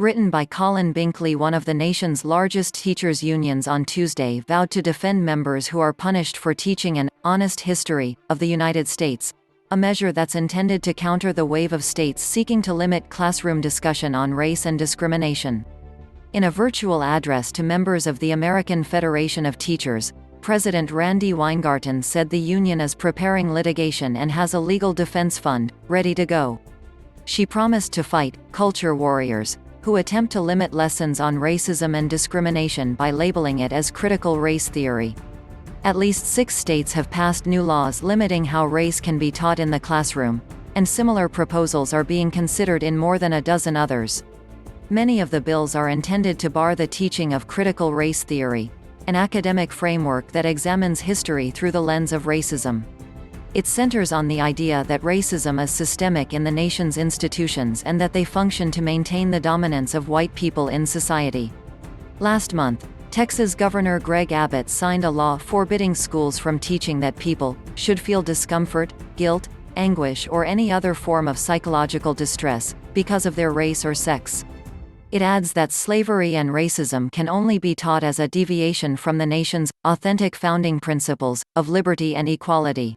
Written by COLLIN BINKLEYone, one of the nation's largest teachers' unions, on Tuesday vowed to defend members who are punished for teaching an honest history of the United States, a measure that's intended to counter the wave of states seeking to limit classroom discussion on race and discrimination. In a virtual address to members of the American Federation of Teachers, President Randi Weingarten said the union is preparing litigation and has a legal defense fund ready to go. She promised to fight culture warriors who attempt to limit lessons on racism and discrimination by labeling it as critical race theory. At least 6 states have passed new laws limiting how race can be taught in the classroom, and similar proposals are being considered in more than a dozen others. Many of the bills are intended to bar the teaching of critical race theory, an academic framework that examines history through the lens of racism. It centers on the idea that racism is systemic in the nation's institutions and that they function to maintain the dominance of white people in society. Last month, Texas Governor Greg Abbott signed a law forbidding schools from teaching that people should feel discomfort, guilt, anguish, or any other form of psychological distress because of their race or sex. It adds that slavery and racism can only be taught as a deviation from the nation's authentic founding principles of liberty and equality.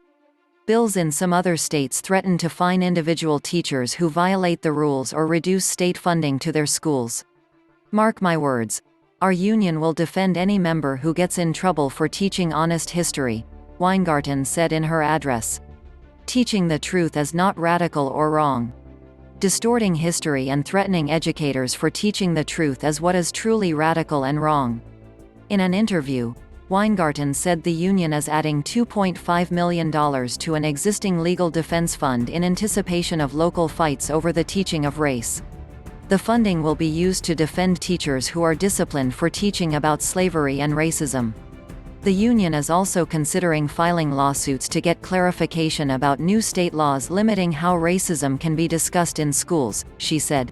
Bills in some other states threaten to fine individual teachers who violate the rules or reduce state funding to their schools. Mark my words. Our union will defend any member who gets in trouble for teaching honest history, Weingarten said in her address. Teaching the truth is not radical or wrong. Distorting history and threatening educators for teaching the truth is what is truly radical and wrong. In an interview, Weingarten said the union is adding $2.5 million to an existing legal defense fund in anticipation of local fights over the teaching of race. The funding will be used to defend teachers who are disciplined for teaching about slavery and racism. The union is also considering filing lawsuits to get clarification about new state laws limiting how racism can be discussed in schools, she said.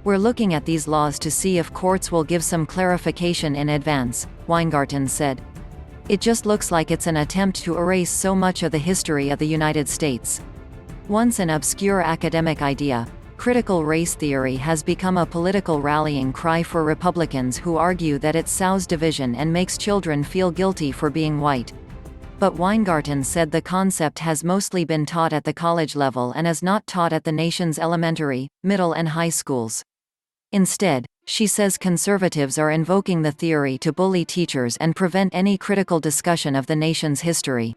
We're looking at these laws to see if courts will give some clarification in advance, Weingarten said. It just looks like it's an attempt to erase so much of the history of the United States. Once an obscure academic idea, critical race theory has become a political rallying cry for Republicans who argue that it sows division and makes children feel guilty for being white. But Weingarten said the concept has mostly been taught at the college level and is not taught at the nation's elementary, middle, and high schools. Instead, she says conservatives are invoking the theory to bully teachers and prevent any critical discussion of the nation's history.